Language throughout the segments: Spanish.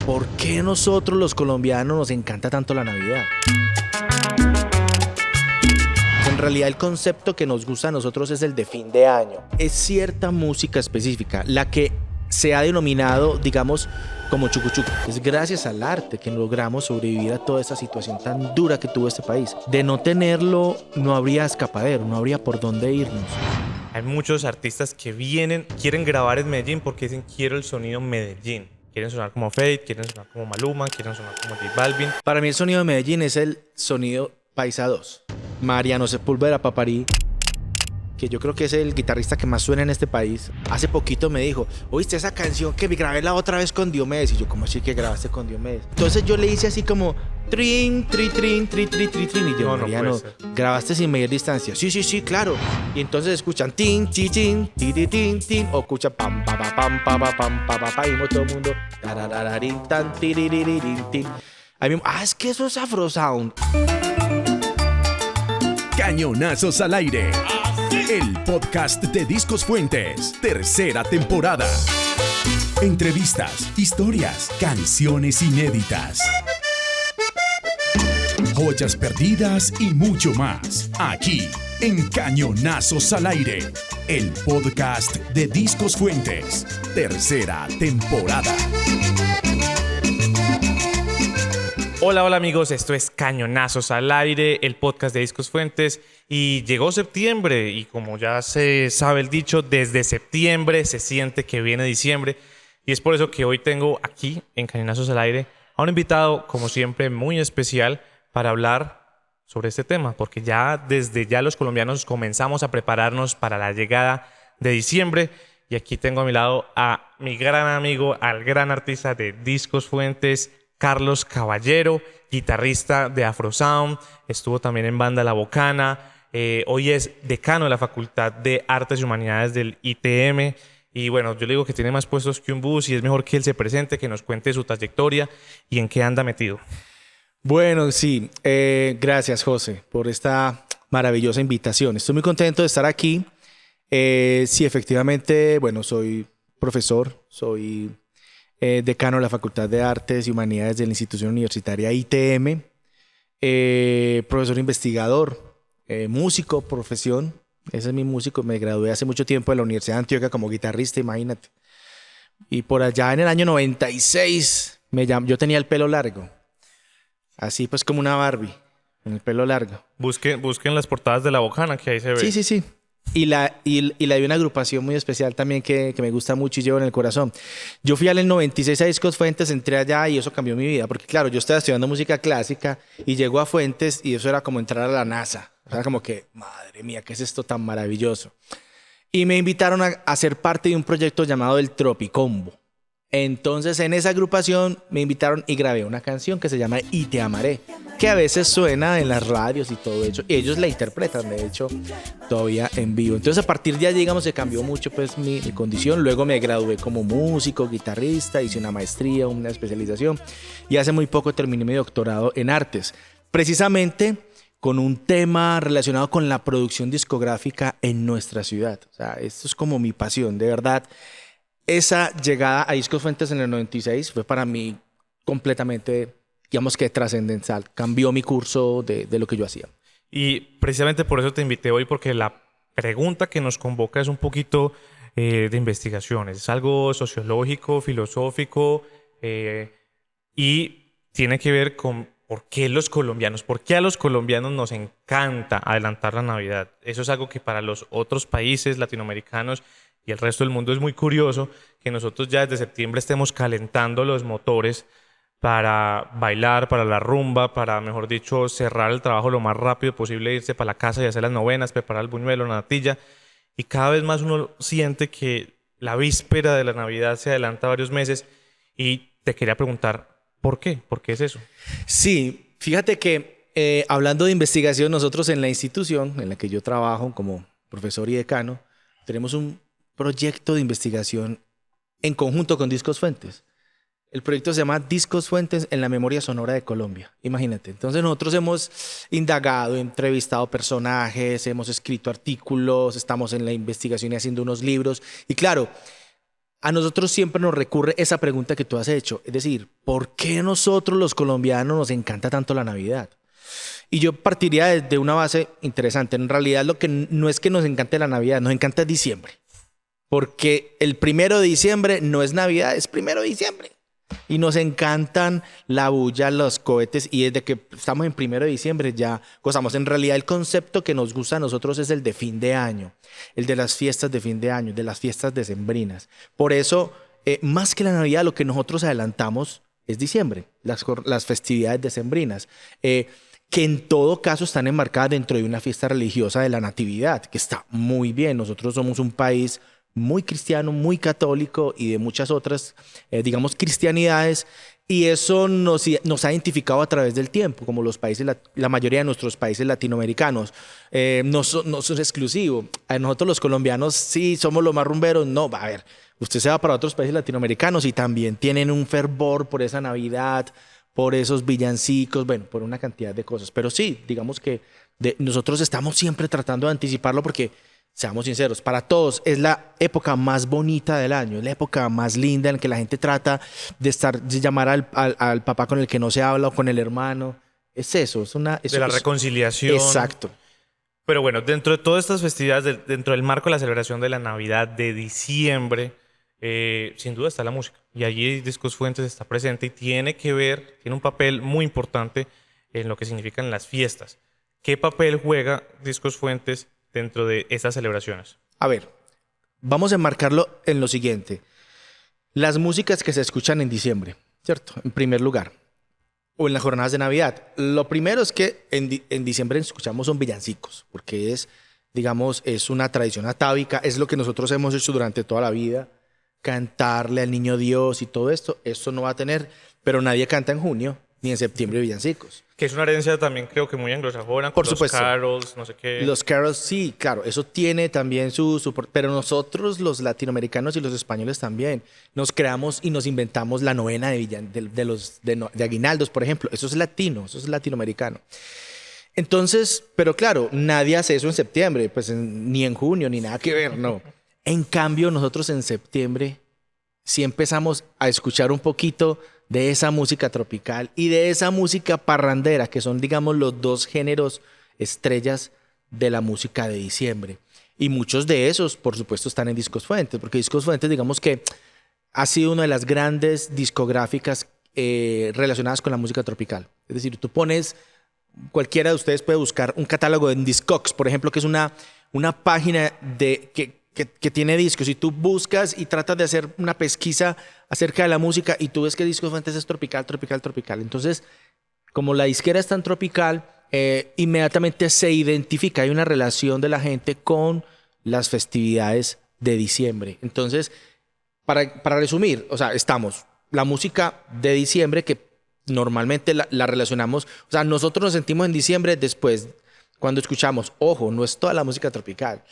¿por qué nosotros los colombianos nos encanta tanto la Navidad? En realidad el concepto que nos gusta a nosotros es el de fin de año. Es cierta música específica, la que se ha denominado, digamos, como chucuchuco. Es gracias al arte que logramos sobrevivir a toda esta situación tan dura que tuvo este país. De no tenerlo, no habría escapadero, no habría por dónde irnos. Hay muchos artistas que quieren grabar en Medellín porque dicen quiero el sonido Medellín. Quieren sonar como Fate, quieren sonar como Maluma, quieren sonar como J Balvin. Para mí el sonido de Medellín es el sonido Paisa 2. Mariano Sepúlveda Paparí, que yo creo que es el guitarrista que más suena en este país. Hace poquito me dijo, ¿oíste esa canción que grabé la otra vez con Diomedes? Y yo, ¿cómo así que grabaste con Diomedes? Entonces yo le hice así como trin, tri, trin, tri, tri, tri, trin. Y yo, Mariano, ¿grabaste sin medir distancia? Sí, claro. Y entonces escuchan tin, ti, tin, ti, ti, tin, tin. O escuchan pam, pa, pa, pam, pa, pa, pam, pa, pa, pa. Y todo el mundo, tararararin, tan, tiriririn, tin. Ahí mismo, es que eso es Afro Sound. Cañonazos al aire. El podcast de Discos Fuentes, tercera temporada. Entrevistas, historias, canciones inéditas, joyas perdidas y mucho más. Aquí, en Cañonazos al aire, el podcast de Discos Fuentes, tercera temporada. Hola amigos, esto es Cañonazos al aire, el podcast de Discos Fuentes, y llegó septiembre y como ya se sabe el dicho, desde septiembre se siente que viene diciembre, y es por eso que hoy tengo aquí en Cañonazos al aire a un invitado, como siempre, muy especial para hablar sobre este tema, porque desde ya los colombianos comenzamos a prepararnos para la llegada de diciembre, y aquí tengo a mi lado a mi gran amigo, al gran artista de Discos Fuentes, Carlos Caballero, guitarrista de Afro Sound, estuvo también en banda La Bocana, hoy es decano de la Facultad de Artes y Humanidades del ITM, y bueno, yo le digo que tiene más puestos que un bus y es mejor que él se presente, que nos cuente su trayectoria y en qué anda metido. Bueno, sí, gracias José por esta maravillosa invitación. Estoy muy contento de estar aquí. Sí, efectivamente, bueno, soy profesor, soy decano de la Facultad de Artes y Humanidades de la institución universitaria ITM, profesor investigador, músico, profesión. Ese es mi músico. Me gradué hace mucho tiempo de la Universidad de Antioquia como guitarrista, imagínate. Y por allá en el año 96 yo tenía el pelo largo, así pues como una Barbie, en el pelo largo. Busquen las portadas de La Bocana, que ahí se ve. Sí. Y la de una agrupación muy especial también que me gusta mucho y llevo en el corazón. Yo fui al 96 a Discos Fuentes, entré allá y eso cambió mi vida. Porque claro, yo estaba estudiando música clásica y llego a Fuentes y eso era como entrar a la NASA. O sea, como que, madre mía, ¿qué es esto tan maravilloso? Y me invitaron a ser parte de un proyecto llamado el Tropicombo. Entonces en esa agrupación me invitaron y grabé una canción que se llama Y Te Amaré, que a veces suena en las radios y todo eso, y ellos la interpretan, de hecho, todavía en vivo. Entonces a partir de allí, digamos, se cambió mucho pues mi condición. Luego me gradué como músico, guitarrista, hice una maestría, una especialización, y hace muy poco terminé mi doctorado en artes, precisamente con un tema relacionado con la producción discográfica en nuestra ciudad. O sea, esto es como mi pasión, de verdad. Esa llegada a Discos Fuentes en el 96 fue para mí completamente, digamos que trascendental. Cambió mi curso de lo que yo hacía. Y precisamente por eso te invité hoy, porque la pregunta que nos convoca es un poquito de investigaciones. Es algo sociológico, filosófico, y tiene que ver con por qué a los colombianos nos encanta adelantar la Navidad. Eso es algo que para los otros países latinoamericanos y el resto del mundo es muy curioso, que nosotros ya desde septiembre estemos calentando los motores para bailar, para la rumba, para, mejor dicho, cerrar el trabajo lo más rápido posible, irse para la casa y hacer las novenas, preparar el buñuelo, la natilla. Y cada vez más uno siente que la víspera de la Navidad se adelanta varios meses. Y te quería preguntar, ¿por qué? ¿Por qué es eso? Sí, fíjate que hablando de investigación, nosotros en la institución en la que yo trabajo como profesor y decano, tenemos un proyecto de investigación en conjunto con Discos Fuentes. El proyecto se llama Discos Fuentes en la memoria sonora de Colombia. Imagínate. Entonces nosotros hemos indagado, entrevistado personajes, hemos escrito artículos, estamos en la investigación y haciendo unos libros. Y claro, a nosotros siempre nos recurre esa pregunta que tú has hecho. Es decir, ¿por qué nosotros los colombianos nos encanta tanto la Navidad? Y yo partiría de una base interesante. En realidad lo que no es que nos encante la Navidad, nos encanta diciembre. Porque el 1 de diciembre no es Navidad, es 1 de diciembre. Y nos encantan la bulla, los cohetes. Y desde que estamos en 1 de diciembre ya gozamos. En realidad el concepto que nos gusta a nosotros es el de fin de año. El de las fiestas de fin de año, de las fiestas decembrinas. Por eso, más que la Navidad, lo que nosotros adelantamos es diciembre. Las festividades decembrinas. Que en todo caso están enmarcadas dentro de una fiesta religiosa de la Natividad. Que está muy bien. Nosotros somos un país muy cristiano, muy católico y de muchas otras, digamos, cristianidades. Y eso nos ha identificado a través del tiempo, como los países, la mayoría de nuestros países latinoamericanos. No son exclusivos. Nosotros los colombianos sí somos los más rumberos. No, a ver, usted se va para otros países latinoamericanos y también tienen un fervor por esa Navidad, por esos villancicos, bueno, por una cantidad de cosas. Pero sí, digamos que nosotros estamos siempre tratando de anticiparlo porque, seamos sinceros, para todos es la época más bonita del año, es la época más linda en la que la gente trata de llamar al papá con el que no se habla o con el hermano. Es eso, de la reconciliación. Exacto. Pero bueno, dentro de todas estas festividades, dentro del marco de la celebración de la Navidad de diciembre, sin duda está la música. Y allí Discos Fuentes está presente y tiene un papel muy importante en lo que significan las fiestas. ¿Qué papel juega Discos Fuentes dentro de estas celebraciones? A ver, vamos a enmarcarlo en lo siguiente. Las músicas que se escuchan en diciembre, ¿cierto? En primer lugar. O en las jornadas de Navidad. Lo primero es que en diciembre escuchamos son villancicos, porque digamos, es una tradición atávica, es lo que nosotros hemos hecho durante toda la vida, cantarle al niño Dios y todo esto. Esto no va a tener, pero nadie canta en junio ni en septiembre villancicos. Que es una herencia también creo que muy anglosajona. Por supuesto. Los carols, no sé qué. Los carols, sí, claro, eso tiene también su... Pero nosotros, los latinoamericanos y los españoles también, nos creamos y nos inventamos la novena de aguinaldos, por ejemplo. Eso es latino, eso es latinoamericano. Entonces, pero claro, nadie hace eso en septiembre, pues ni en junio, ni nada que ver, no. En cambio, nosotros en septiembre sí empezamos a escuchar un poquito de esa música tropical y de esa música parrandera, que son, digamos, los dos géneros estrellas de la música de diciembre. Y muchos de esos, por supuesto, están en Discos Fuentes, porque Discos Fuentes, digamos que ha sido una de las grandes discográficas relacionadas con la música tropical. Es decir, tú pones, cualquiera de ustedes puede buscar un catálogo en Discogs, por ejemplo, que es una página que tiene discos, y tú buscas y tratas de hacer una pesquisa acerca de la música y tú ves que Discos Fuentes es tropical, tropical, tropical. Entonces, como la disquera es tan tropical, inmediatamente se identifica, hay una relación de la gente con las festividades de diciembre. Entonces, para resumir, o sea, estamos la música de diciembre que normalmente la relacionamos, o sea, nosotros nos sentimos en diciembre después, cuando escuchamos, ojo, no es toda la música tropical.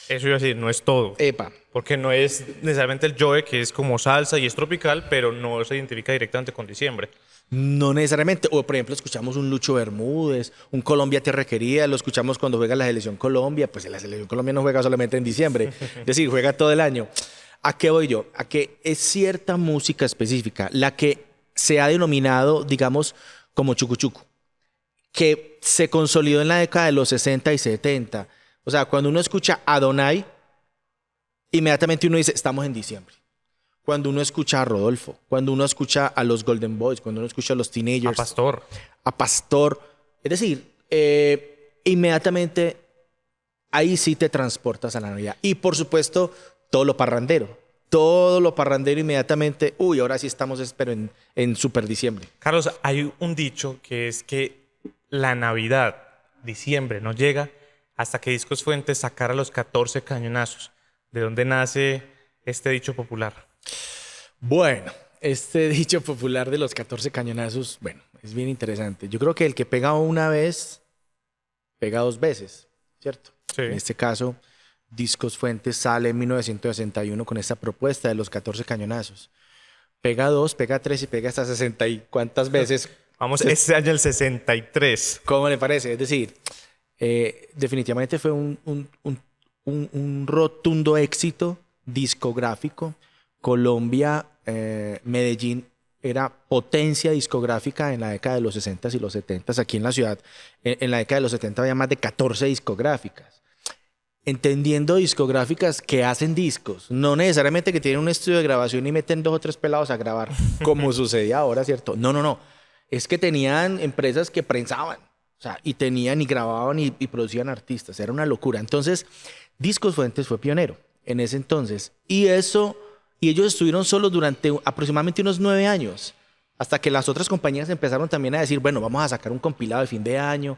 Eso iba a decir, no es todo. Epa. Porque no es necesariamente el Joe, que es como salsa y es tropical, pero no se identifica directamente con diciembre. No necesariamente. O, por ejemplo, escuchamos un Lucho Bermúdez, un Colombia Tierra Querida, lo escuchamos cuando juega la Selección Colombia. Pues la Selección Colombia no juega solamente en diciembre. Es decir, juega todo el año. ¿A qué voy yo? A que es cierta música específica la que se ha denominado, digamos, como chucuchuco, que se consolidó en la década de los 60 y 70. O sea, cuando uno escucha a Adonai, inmediatamente uno dice, estamos en diciembre. Cuando uno escucha a Rodolfo, cuando uno escucha a los Golden Boys, cuando uno escucha a los Teenagers. A Pastor. Es decir, inmediatamente ahí sí te transportas a la Navidad. Y por supuesto, todo lo parrandero. Todo lo parrandero inmediatamente. Uy, ahora sí estamos, pero en super diciembre. Carlos, hay un dicho que es que la Navidad, diciembre, no llega hasta que Discos Fuentes sacara los 14 cañonazos. ¿De dónde nace este dicho popular? Bueno, este dicho popular de los 14 cañonazos, bueno, es bien interesante. Yo creo que el que pega una vez, pega dos veces, ¿cierto? Sí. En este caso, Discos Fuentes sale en 1961 con esta propuesta de los 14 cañonazos. Pega dos, pega tres y pega hasta 60 y cuántas veces. Vamos, este año el 63. ¿Cómo le parece? Es decir, definitivamente fue un rotundo éxito discográfico Colombia, Medellín era potencia discográfica en la década de los 60 y los 70. Aquí en la ciudad, en la década de los 70 había más de 14 discográficas. Entendiendo discográficas que hacen discos, no necesariamente que tienen un estudio de grabación y meten 2 o 3 pelados a grabar, como sucedía ahora, ¿cierto? No, no, no. Es que tenían empresas que prensaban, o sea, y tenían y grababan y producían artistas. Era una locura. Entonces, Discos Fuentes fue pionero en ese entonces. Y ellos estuvieron solos durante aproximadamente unos 9 años, hasta que las otras compañías empezaron también a decir, bueno, vamos a sacar un compilado de fin de año.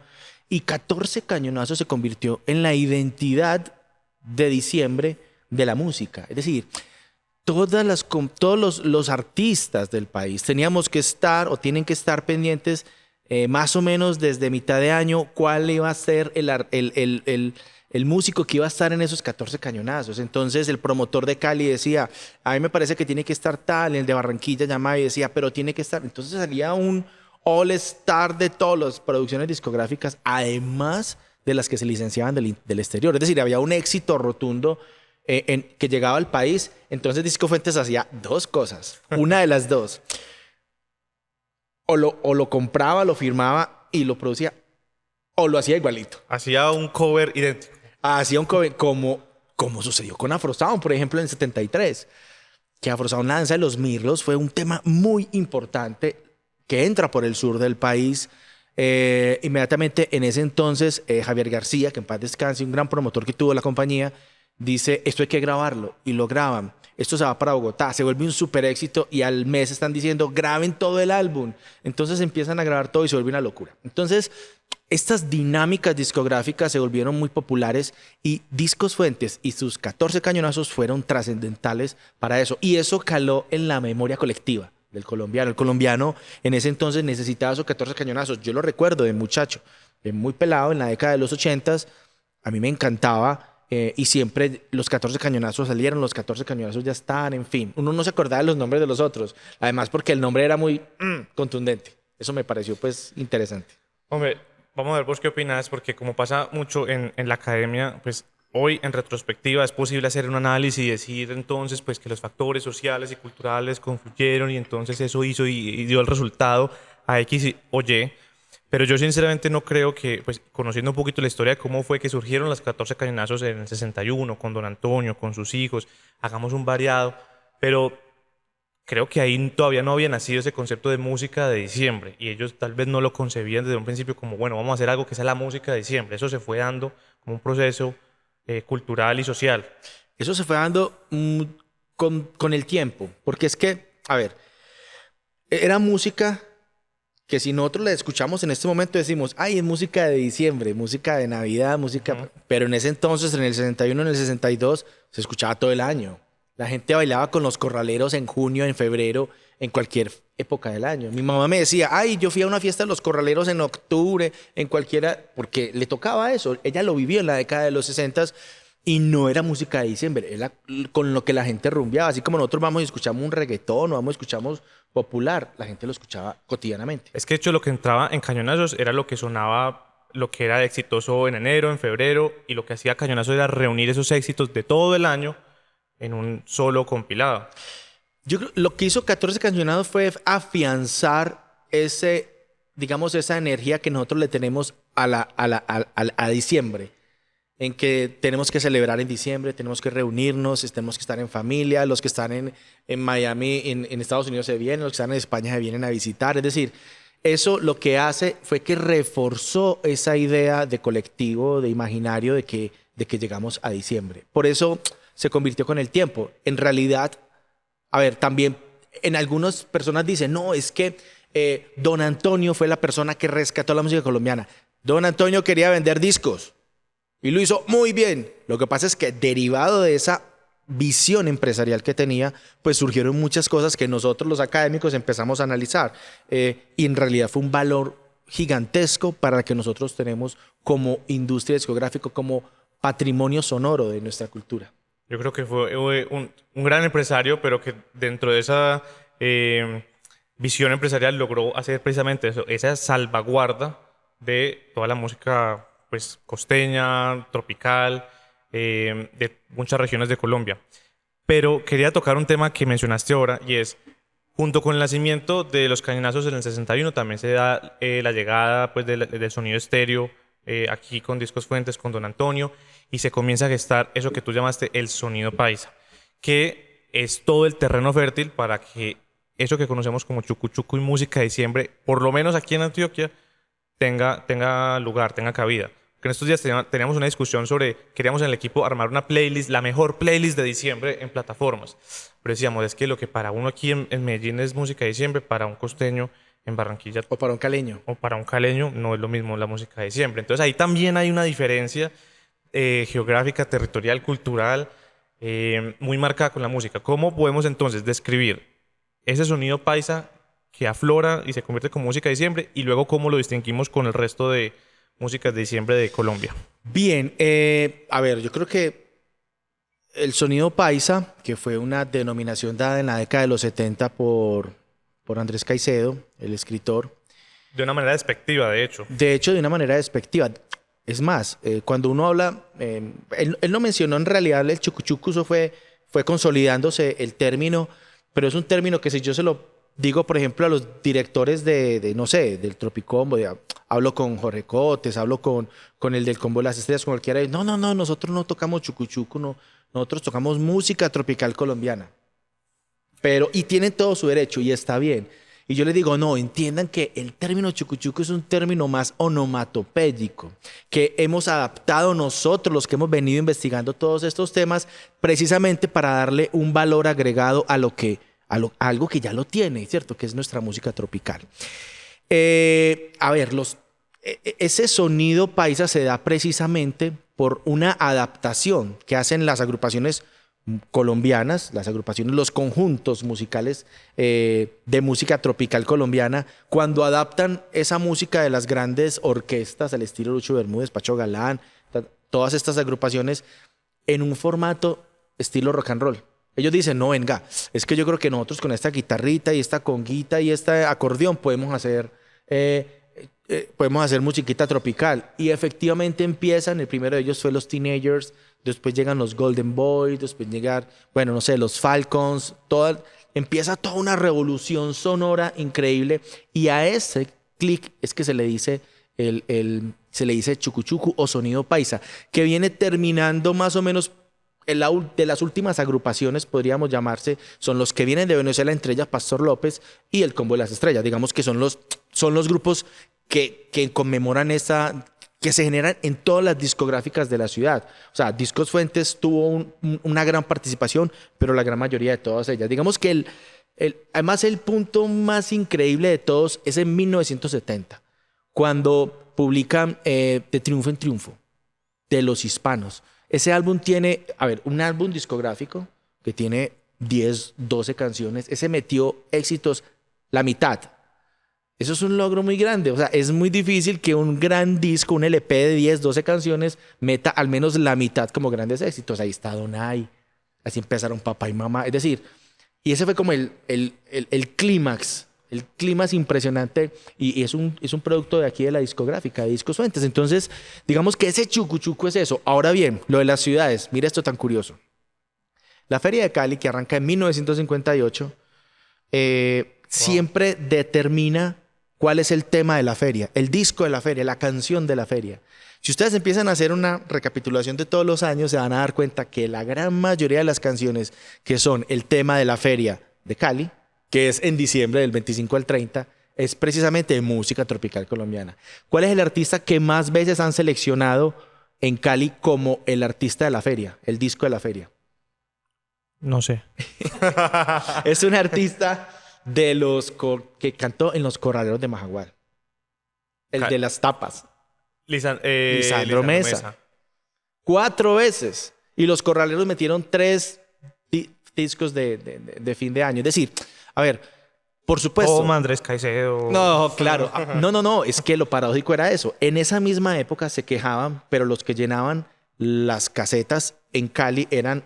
Y 14 Cañonazos se convirtió en la identidad de diciembre de la música. Es decir, todos los artistas del país teníamos que estar o tienen que estar pendientes más o menos desde mitad de año cuál iba a ser el músico que iba a estar en esos 14 Cañonazos. Entonces el promotor de Cali decía, a mí me parece que tiene que estar tal, el de Barranquilla llamaba y decía, pero tiene que estar. Entonces salía un all star de todas las producciones discográficas, además de las que se licenciaban del exterior. Es decir, había un éxito rotundo que llegaba al país. Entonces Disco Fuentes hacía 2 cosas. Una de las 2. O lo compraba, lo firmaba y lo producía, o lo hacía igualito. Hacía un cover idéntico. Hacía un cover como sucedió con Afro Sound, por ejemplo, en el 73. Que Afro Sound, la danza de los mirlos, fue un tema muy importante que entra por el sur del país. Inmediatamente en ese entonces, Javier García, que en paz descanse, un gran promotor que tuvo la compañía, dice, esto hay que grabarlo, y lo graban. Esto se va para Bogotá, se vuelve un súper éxito y al mes están diciendo, graben todo el álbum. Entonces empiezan a grabar todo y se vuelve una locura. Entonces, estas dinámicas discográficas se volvieron muy populares y Discos Fuentes y sus 14 Cañonazos fueron trascendentales para eso. Y eso caló en la memoria colectiva del colombiano. El colombiano en ese entonces necesitaba esos 14 Cañonazos. Yo lo recuerdo de muchacho, de muy pelado en la década de los 80s. A mí me encantaba. Y siempre los 14 Cañonazos salieron, los 14 Cañonazos ya están, en fin. Uno no se acordaba de los nombres de los otros. Además, porque el nombre era muy contundente. Eso me pareció, pues, interesante. Hombre, vamos a ver vos qué opinas, porque como pasa mucho en la academia, pues hoy en retrospectiva es posible hacer un análisis y decir entonces pues que los factores sociales y culturales confluyeron y entonces eso hizo y dio el resultado a X o Y. Pero yo sinceramente no creo que, pues conociendo un poquito la historia de cómo fue que surgieron las 14 Cañonazos en el 61, con Don Antonio, con sus hijos, hagamos un variado, pero creo que ahí todavía no había nacido ese concepto de música de diciembre y ellos tal vez no lo concebían desde un principio como, bueno, vamos a hacer algo que sea la música de diciembre. Eso se fue dando como un proceso cultural y social. Eso se fue dando con el tiempo, porque es que, a ver, era música que si nosotros la escuchamos en este momento decimos, ay, es música de diciembre, música de Navidad, música... Pero en ese entonces, en el 61, en el 62, se escuchaba todo el año. La gente bailaba con los corraleros en junio, en febrero, en cualquier época del año. Mi mamá me decía, ay, yo fui a una fiesta de los corraleros en octubre, en cualquiera... Porque le tocaba eso. Ella lo vivió en la década de los 60 y no era música de diciembre, era con lo que la gente rumbeaba. Así como nosotros vamos y escuchamos un reggaetón o vamos y escuchamos popular, la gente lo escuchaba cotidianamente. Es que de hecho lo que entraba en Cañonazos era lo que sonaba, lo que era exitoso en enero, en febrero, y lo que hacía Cañonazos era reunir esos éxitos de todo el año en un solo compilado. Yo creo lo que hizo 14 Cañonazos fue afianzar esa energía que nosotros le tenemos a diciembre, en que tenemos que celebrar en diciembre, tenemos que reunirnos, tenemos que estar en familia, los que están en Miami, en Estados Unidos se vienen, los que están en España se vienen a visitar. Es decir, eso lo que hace fue que reforzó esa idea de colectivo, de imaginario, de que llegamos a diciembre. Por eso se convirtió con el tiempo. En realidad, a ver, también en algunas personas dicen, no, es que Don Antonio fue la persona que rescató la música colombiana. Don Antonio quería vender discos. Y lo hizo muy bien. Lo que pasa es que derivado de esa visión empresarial que tenía, pues surgieron muchas cosas que nosotros los académicos empezamos a analizar. Y en realidad fue un valor gigantesco para el que nosotros tenemos como industria discográfica, como patrimonio sonoro de nuestra cultura. Yo creo que fue un gran empresario, pero que dentro de esa visión empresarial logró hacer precisamente eso, esa salvaguarda de toda la música pues costeña, tropical, de muchas regiones de Colombia. Pero quería tocar un tema que mencionaste ahora y es, junto con el nacimiento de los cañonazos en el 61, también se da la llegada pues, del sonido estéreo aquí con Discos Fuentes, con Don Antonio, y se comienza a gestar eso que tú llamaste el sonido paisa, que es todo el terreno fértil para que eso que conocemos como chucuchuco y música de diciembre, por lo menos aquí en Antioquia, tenga lugar, tenga cabida. Que en estos días teníamos una discusión sobre, queríamos en el equipo armar una playlist, la mejor playlist de diciembre en plataformas. Pero decíamos, es que lo que para uno aquí en Medellín es música de diciembre, para un costeño en Barranquilla O para un caleño. o para un caleño no es lo mismo la música de diciembre. Entonces ahí también hay una diferencia geográfica, territorial, cultural, muy marcada con la música. ¿Cómo podemos entonces describir ese sonido paisa que aflora y se convierte como música de diciembre y luego cómo lo distinguimos con el resto de músicas de diciembre de Colombia? Bien, a ver, yo creo que el sonido paisa, que fue una denominación dada en la década de los 70 por Andrés Caicedo, el escritor. De una manera despectiva, de hecho. De hecho, de una manera despectiva. Es más, cuando uno habla, él no mencionó en realidad el chucuchuco, eso fue consolidándose el término, pero es un término que si yo se lo digo, por ejemplo, a los directores no sé, del Tropicombo, hablo con Jorge Cotes, hablo con el del Combo de las Estrellas, con cualquiera, no, nosotros no tocamos chucuchuco, no, nosotros tocamos música tropical colombiana. Y tienen todo su derecho y está bien. Y yo les digo, no, entiendan que el término chucuchuco es un término más onomatopédico, que hemos adaptado nosotros, los que hemos venido investigando todos estos temas, precisamente para darle un valor agregado a algo que ya lo tiene, ¿cierto? Que es nuestra música tropical. A ver, ese sonido paisa se da precisamente por una adaptación que hacen las agrupaciones colombianas, las agrupaciones, los conjuntos musicales de música tropical colombiana, cuando adaptan esa música de las grandes orquestas al estilo Lucho Bermúdez, Pacho Galán, todas estas agrupaciones en un formato estilo rock and roll. Ellos dicen, no, venga, es que yo creo que nosotros con esta guitarrita y esta conguita y este acordeón podemos hacer musiquita tropical. Y efectivamente empiezan, el primero de ellos fue los Teenagers, después llegan los Golden Boys, después llegan, bueno, no sé, los Falcons, empieza toda una revolución sonora increíble y a ese clic es que se le dice se le dice chucuchucu o sonido paisa, que viene terminando más o menos de las últimas agrupaciones, podríamos llamarse, son los que vienen de Venezuela, entre ellas Pastor López y el Combo de las Estrellas. Digamos que son los grupos que conmemoran que se generan en todas las discográficas de la ciudad. O sea, Discos Fuentes tuvo una gran participación, pero la gran mayoría de todas ellas. Digamos que además el punto más increíble de todos es en 1970, cuando publican De Triunfo en Triunfo, de los hispanos. Ese álbum tiene, un álbum discográfico que tiene 10, 12 canciones. Ese metió éxitos la mitad. Eso es un logro muy grande. O sea, es muy difícil que un gran disco, un LP de 10, 12 canciones, meta al menos la mitad como grandes éxitos. Ahí está Donay, así empezaron Papá y Mamá. Es decir, y ese fue como el clímax. El clímax impresionante y es un producto de aquí de la discográfica, de Discos Fuentes. Entonces, digamos que ese chucuchuco es eso. Ahora bien, lo de las ciudades, mira esto tan curioso. La Feria de Cali, que arranca en 1958, siempre determina cuál es el tema de la feria, el disco de la feria, la canción de la feria. Si ustedes empiezan a hacer una recapitulación de todos los años, se van a dar cuenta que la gran mayoría de las canciones que son el tema de la Feria de Cali, que es en diciembre del 25 al 30, es precisamente de música tropical colombiana. ¿Cuál es el artista que más veces han seleccionado en Cali como el artista de la feria, el disco de la feria? No sé. Es un artista de los que cantó en los Corraleros de Majagual. El de las tapas. Lisandro Mesa. 4 veces. Y los Corraleros metieron 3 discos de fin de año. Es decir, a ver, por supuesto. Andrés Caicedo. No, claro. No. Es que lo paradójico era eso. En esa misma época se quejaban, pero los que llenaban las casetas en Cali eran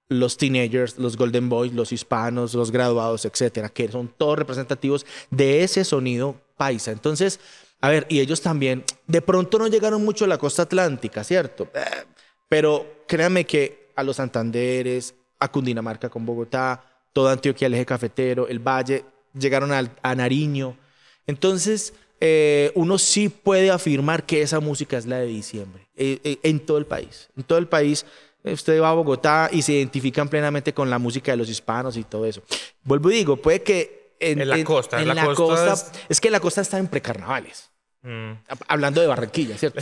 los Teenagers, los Golden Boys, los Hispanos, los Graduados, etcétera, que son todos representativos de ese sonido paisa. Entonces, a ver, y ellos también, de pronto no llegaron mucho a la costa atlántica, ¿cierto? Pero créanme que a los Santanderes, a Cundinamarca con Bogotá, toda Antioquia, el eje cafetero, el Valle, llegaron a Nariño. Entonces, uno sí puede afirmar que esa música es la de diciembre, en todo el país. En todo el país, usted va a Bogotá y se identifican plenamente con la música de los hispanos y todo eso. Vuelvo y digo, puede que En la costa, en en la la costa costa, es que la costa está en precarnavales. Hablando de Barranquilla, ¿cierto?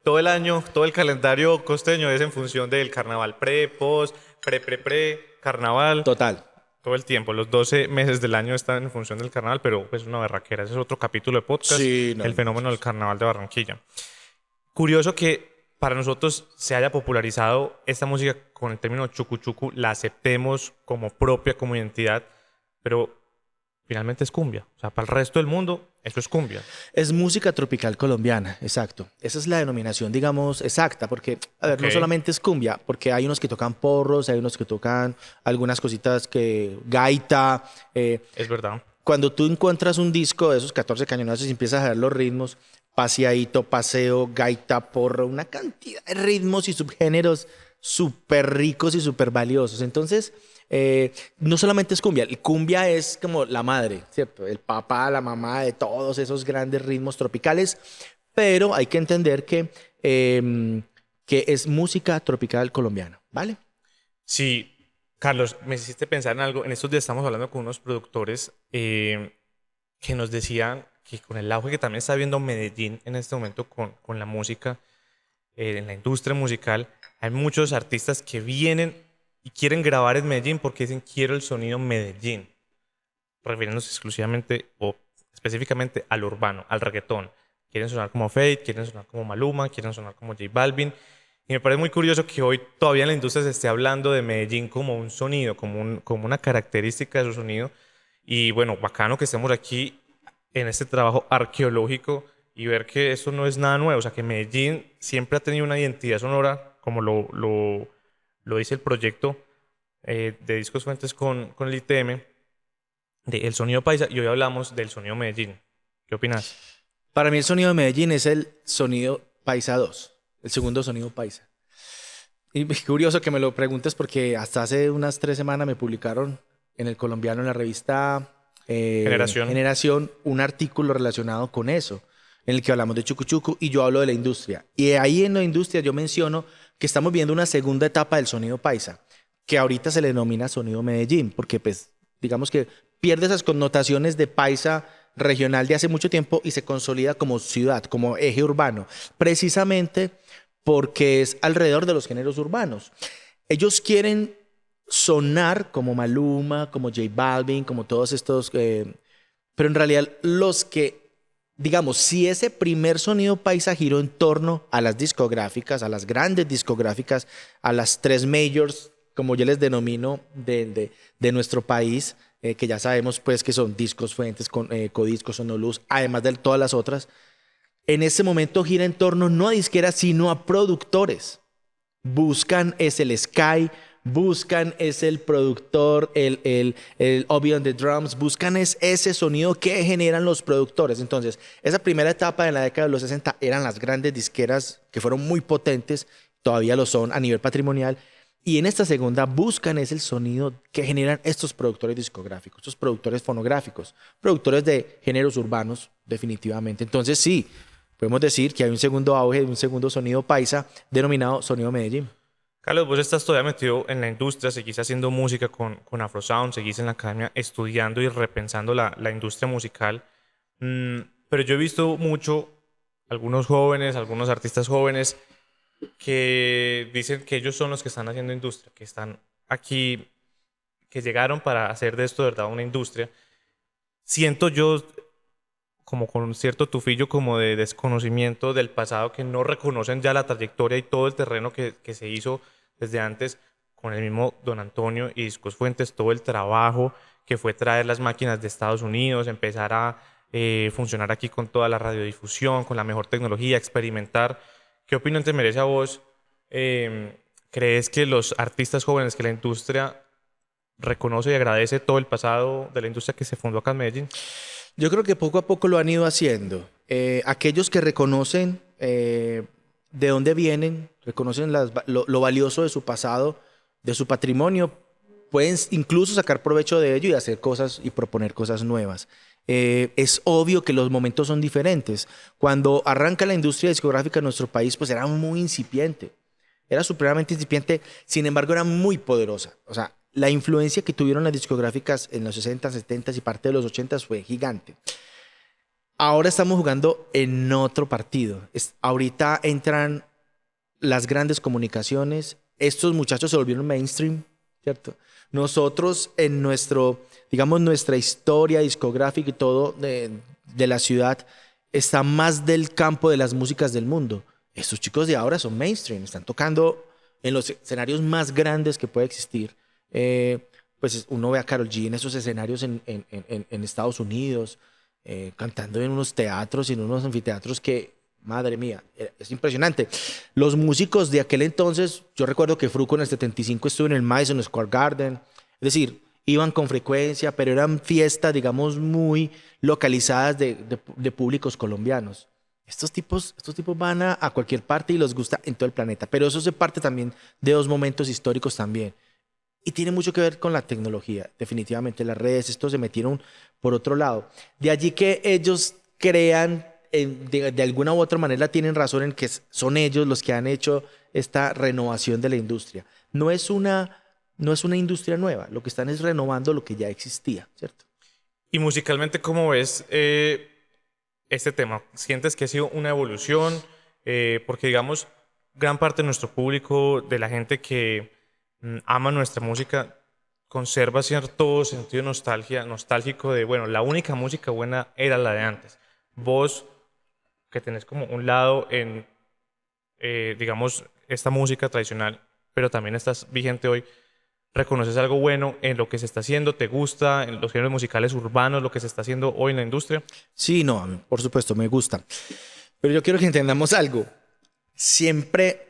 Todo el año, todo el calendario costeño es en función del carnaval pre, post, pre, carnaval. Total. Todo el tiempo, los 12 meses del año están en función del carnaval, pero es una berraquera. Ese es otro capítulo de podcast, Sí, no, el fenómeno del carnaval de Barranquilla. Curioso que para nosotros se haya popularizado esta música con el término chucu chucu, la aceptemos como propia, como identidad, pero finalmente es cumbia. O sea, para el resto del mundo, eso es cumbia. Es música tropical colombiana, exacto. Esa es la denominación, digamos, exacta, porque, a ver, no Ok. solamente es cumbia, porque hay unos que tocan porros, hay unos que tocan algunas cositas que, gaita. Es verdad. Cuando tú encuentras un disco de esos 14 cañonazos y empiezas a ver los ritmos, paseadito, paseo, gaita, porro, una cantidad de ritmos y subgéneros súper ricos y súper valiosos. Entonces, no solamente es cumbia, el cumbia es como la madre, ¿cierto? El papá, la mamá de todos esos grandes ritmos tropicales, pero hay que entender que es música tropical colombiana, ¿vale? Sí, Carlos, me hiciste pensar en algo. En estos días estamos hablando con unos productores que nos decían que con el auge que también está viendo Medellín en este momento con la música, en la industria musical, hay muchos artistas que vienen y quieren grabar en Medellín porque dicen quiero el sonido Medellín, refiriéndose exclusivamente o específicamente al urbano, al reggaetón. Quieren sonar como Fate, quieren sonar como Maluma, quieren sonar como J Balvin. Y me parece muy curioso que hoy todavía en la industria se esté hablando de Medellín como un sonido, como una característica de su sonido. Y bueno, bacano que estemos aquí en este trabajo arqueológico y ver que eso no es nada nuevo. O sea, que Medellín siempre ha tenido una identidad sonora, como lo dice el proyecto de Discos Fuentes con el ITM, del sonido paisa. Y hoy hablamos del sonido Medellín. ¿Qué opinas? Para mí el sonido de Medellín es el sonido paisa 2, el segundo sonido paisa. Y curioso que me lo preguntes porque hasta hace unas 3 semanas me publicaron en El Colombiano, en la revista Generación, un artículo relacionado con eso, en el que hablamos de Chucu Chucu y yo hablo de la industria. Y ahí en la industria yo menciono que estamos viendo una segunda etapa del sonido paisa, que ahorita se le denomina sonido Medellín, porque pues digamos que pierde esas connotaciones de paisa regional de hace mucho tiempo y se consolida como ciudad, como eje urbano, precisamente porque es alrededor de los géneros urbanos. Ellos quieren sonar como Maluma, como J Balvin, como todos estos, pero en realidad los que, digamos, si ese primer sonido paisa giró en torno a las discográficas, a las grandes discográficas, a las 3 majors, como yo les denomino, de nuestro país, que ya sabemos pues que son Discos Fuentes, Codisco, Sonoluz, además de todas las otras, en este momento gira en torno no a disqueras, sino a productores. Buscan es el Sky, buscan es el productor, el Obi on the Drums, buscan es ese sonido que generan los productores. Entonces, esa primera etapa de la década de los 60 eran las grandes disqueras que fueron muy potentes, todavía lo son a nivel patrimonial. Y en esta segunda buscan es el sonido que generan estos productores discográficos, estos productores fonográficos, productores de géneros urbanos, definitivamente. Entonces sí, podemos decir que hay un segundo auge, un segundo sonido paisa denominado sonido Medellín. Carlos, vos estás todavía metido en la industria, seguís haciendo música con Afrosound, seguís en la academia estudiando y repensando la industria musical. Pero yo he visto mucho algunos jóvenes, algunos artistas jóvenes que dicen que ellos son los que están haciendo industria, que están aquí, que llegaron para hacer de esto de verdad una industria. Siento yo como con un cierto tufillo como de desconocimiento del pasado, que no reconocen ya la trayectoria y todo el terreno que se hizo desde antes con el mismo Don Antonio y Discos Fuentes, todo el trabajo que fue traer las máquinas de Estados Unidos, empezar a funcionar aquí con toda la radiodifusión, con la mejor tecnología, experimentar. ¿Qué opinión te merece a vos? ¿Crees que los artistas jóvenes, que la industria reconoce y agradece todo el pasado de la industria que se fundó acá en Medellín? Yo creo que poco a poco lo han ido haciendo. Aquellos que reconocen de dónde vienen, reconocen lo valioso de su pasado, de su patrimonio, pueden incluso sacar provecho de ello y hacer cosas y proponer cosas nuevas. Es obvio que los momentos son diferentes. Cuando arranca la industria discográfica en nuestro país, pues era muy incipiente. Era supremamente incipiente, sin embargo era muy poderosa. O sea, la influencia que tuvieron las discográficas en los 60, 70 y parte de los 80 fue gigante. Ahora estamos jugando en otro partido. Ahorita entran las grandes comunicaciones. Estos muchachos se volvieron mainstream, ¿cierto? Nosotros en nuestra historia discográfica y todo de la ciudad está más del campo de las músicas del mundo. Estos chicos de ahora son mainstream, están tocando en los escenarios más grandes que puede existir. Pues uno ve a Karol G en esos escenarios en Estados Unidos, cantando en unos teatros y en unos anfiteatros que, madre mía, es impresionante. Los músicos de aquel entonces, yo recuerdo que Fruco en el 75 estuvo en el Madison Square Garden, es decir, iban con frecuencia, pero eran fiestas, digamos, muy localizadas de públicos colombianos. Estos tipos van a cualquier parte y les gusta en todo el planeta, pero eso se parte también de dos momentos históricos también. Y tiene mucho que ver con la tecnología, definitivamente. Las redes, estos se metieron por otro lado. De allí que ellos crean, de alguna u otra manera tienen razón en que son ellos los que han hecho esta renovación de la industria. No es una industria nueva, lo que están es renovando lo que ya existía, ¿cierto? Y musicalmente, ¿cómo ves este tema? ¿Sientes que ha sido una evolución? Porque, digamos, gran parte de nuestro público, de la gente que ama nuestra música, conserva cierto sentido de nostálgico de, bueno, la única música buena era la de antes. Vos, que tenés como un lado en, digamos, esta música tradicional, pero también estás vigente hoy, ¿reconoces algo bueno en lo que se está haciendo? ¿Te gusta en los géneros musicales urbanos lo que se está haciendo hoy en la industria? Sí, no, por supuesto, me gusta. Pero yo quiero que entendamos algo. Siempre,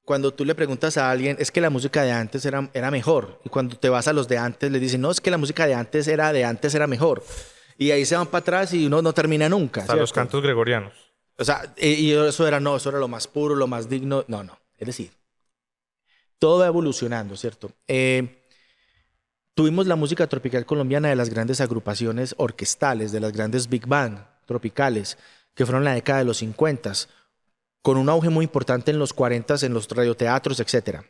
cuando tú le preguntas a alguien, es que la música de antes era mejor. Y cuando te vas a los de antes, les dicen, no, es que la música de antes era mejor. Y ahí se van para atrás y uno no termina nunca. Hasta los cantos gregorianos. O sea, y eso era lo más puro, lo más digno. No. Es decir, todo va evolucionando, ¿cierto? Tuvimos la música tropical colombiana de las grandes agrupaciones orquestales, de las grandes big band tropicales, que fueron en la década de los 50, con un auge muy importante en los 40, en los radioteatros, etc.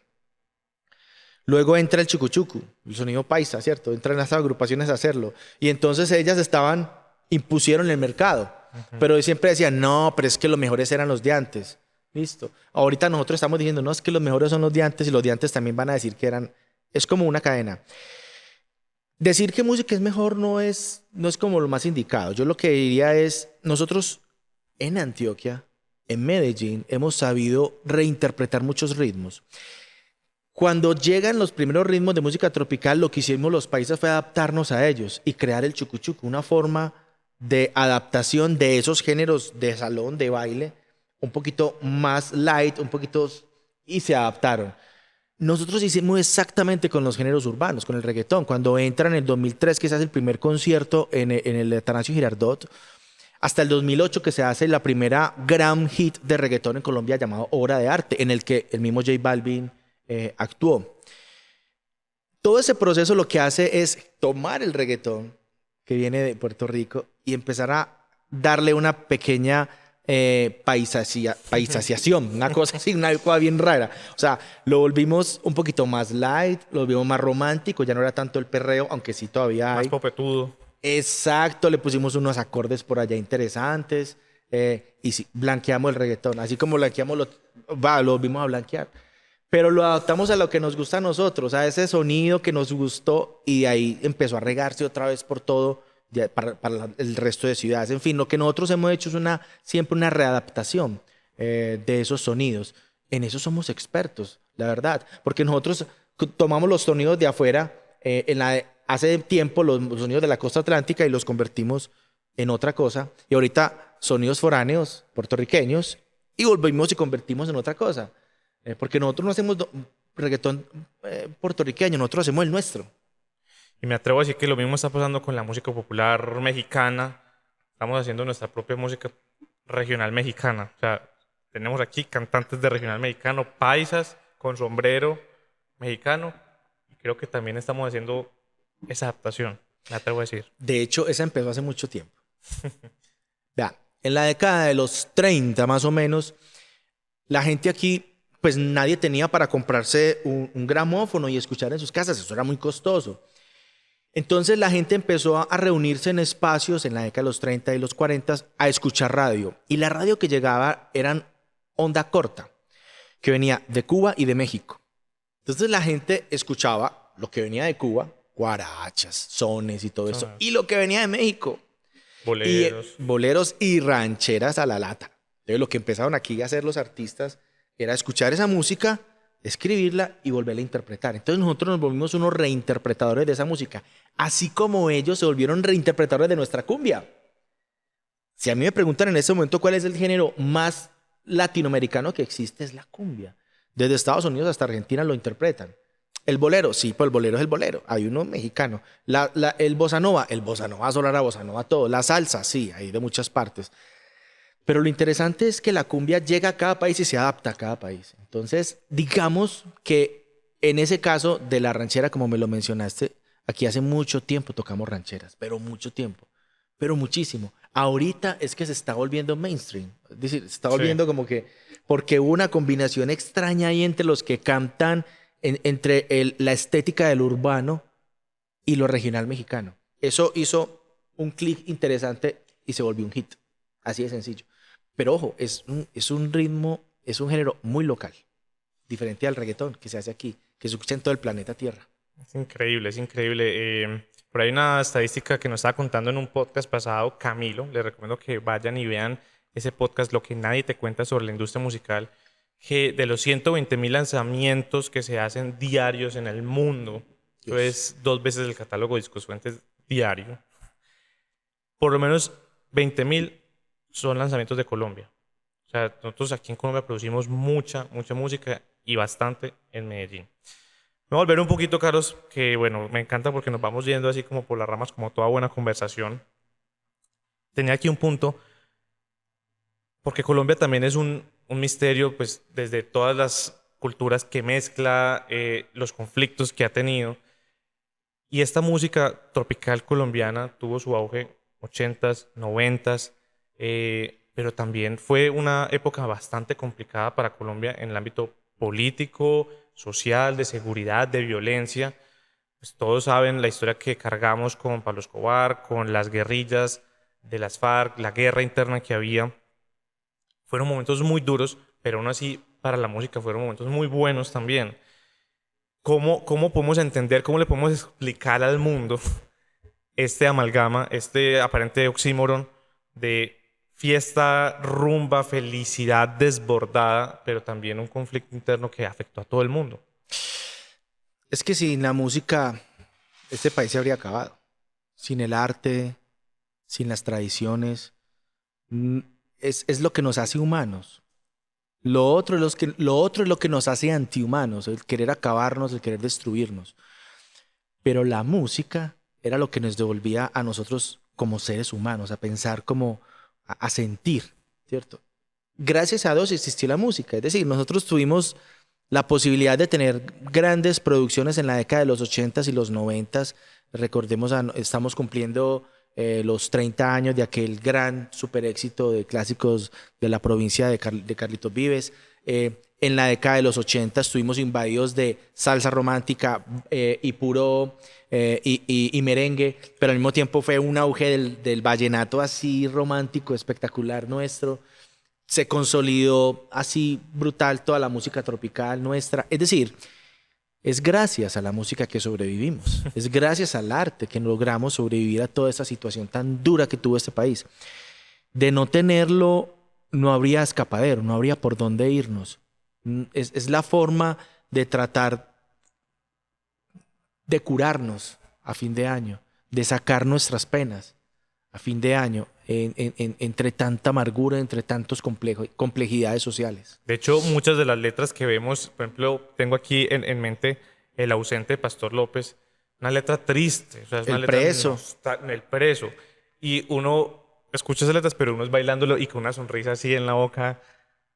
Luego entra el chucuchucu, el sonido paisa, ¿cierto? Entran las agrupaciones a hacerlo. Y entonces ellas impusieron el mercado. Pero siempre decían, no, pero es que los mejores eran los de antes. Listo. Ahorita nosotros estamos diciendo, no, es que los mejores son los de antes y los de antes también van a decir que eran... Es como una cadena. Decir que música es mejor no es como lo más indicado. Yo lo que diría es, nosotros en Antioquia, en Medellín, hemos sabido reinterpretar muchos ritmos. Cuando llegan los primeros ritmos de música tropical, lo que hicimos los países fue adaptarnos a ellos y crear el chucuchuco, una forma de adaptación de esos géneros de salón, de baile, un poquito más light, y se adaptaron. Nosotros hicimos exactamente con los géneros urbanos, con el reggaetón. Cuando entra en el 2003, que se hace el primer concierto en el Atanasio Girardot, hasta el 2008 que se hace la primera gran hit de reggaetón en Colombia llamado Obra de Arte, en el que el mismo J Balvin actuó. Todo ese proceso lo que hace es tomar el reggaetón que viene de Puerto Rico y empezar a darle una pequeña paisaciación, una cosa así, una cosa bien rara. O sea, lo volvimos un poquito más light, lo volvimos más romántico, ya no era tanto el perreo, aunque sí todavía hay. Más popetudo. Exacto, le pusimos unos acordes por allá interesantes y sí, blanqueamos el reggaetón. Así como blanqueamos lo volvimos a blanquear. Pero lo adaptamos a lo que nos gusta a nosotros, a ese sonido que nos gustó y de ahí empezó a regarse otra vez por todo para el resto de ciudades. En fin, lo que nosotros hemos hecho es siempre una readaptación de esos sonidos. En eso somos expertos, la verdad, porque nosotros tomamos los sonidos de afuera, hace tiempo los sonidos de la costa atlántica y los convertimos en otra cosa, y ahorita sonidos foráneos, puertorriqueños, y volvimos y convertimos en otra cosa. Porque nosotros no hacemos reggaetón puertorriqueño, nosotros hacemos el nuestro. Y me atrevo a decir que lo mismo está pasando con la música popular mexicana. Estamos haciendo nuestra propia música regional mexicana. O sea, tenemos aquí cantantes de regional mexicano, paisas, con sombrero, mexicano. Y creo que también estamos haciendo esa adaptación, me atrevo a decir. De hecho, esa empezó hace mucho tiempo. Vea, en la década de los 30 más o menos, la gente aquí, pues nadie tenía para comprarse un gramófono y escuchar en sus casas. Eso era muy costoso. Entonces la gente empezó a reunirse en espacios en la década de los 30 y los 40 a escuchar radio. Y la radio que llegaba eran onda corta, que venía de Cuba y de México. Entonces la gente escuchaba lo que venía de Cuba, guarachas, sones y todo eso, y lo que venía de México. Boleros. Boleros y rancheras a la lata. Entonces lo que empezaron aquí a hacer los artistas era escuchar esa música, escribirla y volverla a interpretar. Entonces nosotros nos volvimos unos reinterpretadores de esa música, así como ellos se volvieron reinterpretadores de nuestra cumbia. Si a mí me preguntan en este momento cuál es el género más latinoamericano que existe, es la cumbia. Desde Estados Unidos hasta Argentina lo interpretan. El bolero, sí, pues el bolero es el bolero. Hay uno mexicano. El bossa nova solo era bossa nova todo. La salsa, sí, hay de muchas partes. Pero lo interesante es que la cumbia llega a cada país y se adapta a cada país. Entonces, digamos que en ese caso de la ranchera, como me lo mencionaste, aquí hace mucho tiempo tocamos rancheras, pero mucho tiempo, pero muchísimo. Ahorita es que se está volviendo mainstream. Es decir, se está volviendo como que, porque hubo una combinación extraña ahí entre los que cantan, entre la estética del urbano y lo regional mexicano. Eso hizo un clic interesante y se volvió un hit. Así de sencillo. Pero ojo, es un ritmo, es un género muy local, diferente al reggaetón que se hace aquí, que se escucha en todo el planeta Tierra. Es increíble, es increíble. Por ahí una estadística que nos estaba contando en un podcast pasado, Camilo. Les recomiendo que vayan y vean ese podcast, Lo que nadie te cuenta sobre la industria musical, que de los 120,000 lanzamientos que se hacen diarios en el mundo, eso es 2 veces el catálogo de Discos Fuentes diario, por lo menos 20,000 son lanzamientos de Colombia. O sea, nosotros aquí en Colombia producimos mucha música y bastante en Medellín. Me voy a volver un poquito, Carlos, que bueno, me encanta porque nos vamos yendo así como por las ramas, como toda buena conversación. Tenía aquí un punto, porque Colombia también es un misterio, pues desde todas las culturas que mezcla, los conflictos que ha tenido. Y esta música tropical colombiana tuvo su auge 80s, 90s, pero también fue una época bastante complicada para Colombia en el ámbito político, social, de seguridad, de violencia. Pues todos saben la historia que cargamos con Pablo Escobar, con las guerrillas de las FARC, la guerra interna que había. Fueron momentos muy duros, pero aún así para la música fueron momentos muy buenos también. ¿Cómo podemos entender, cómo le podemos explicar al mundo este amalgama, este aparente oxímoron de fiesta, rumba, felicidad desbordada, pero también un conflicto interno que afectó a todo el mundo? Es que sin la música, este país se habría acabado. Sin el arte, sin las tradiciones, es lo que nos hace humanos. Lo otro es lo que nos hace antihumanos, el querer acabarnos, el querer destruirnos. Pero la música era lo que nos devolvía a nosotros como seres humanos, a pensar como a sentir, ¿cierto? Gracias a Dios existió la música. Es decir, nosotros tuvimos la posibilidad de tener grandes producciones en la década de los 80s y los 90s. Recordemos, estamos cumpliendo los 30 años de aquel gran super éxito de clásicos de la provincia de Carlitos Vives. En la década de los 80 estuvimos invadidos de salsa romántica y puro y merengue, pero al mismo tiempo fue un auge del vallenato así romántico, espectacular nuestro. Se consolidó así brutal toda la música tropical nuestra. Es decir, es gracias a la música que sobrevivimos. Es gracias al arte que logramos sobrevivir a toda esa situación tan dura que tuvo este país. De no tenerlo, no habría escapadero, no habría por dónde irnos. Es la forma de tratar de curarnos a fin de año, de sacar nuestras penas a fin de año, entre tanta amargura, entre tantas complejidades sociales. De hecho, muchas de las letras que vemos, por ejemplo, tengo aquí en mente El ausente de Pastor López, una letra triste. O sea, es una letra preso. El preso. Y uno escucha esas letras, pero uno es bailándolo y con una sonrisa así en la boca.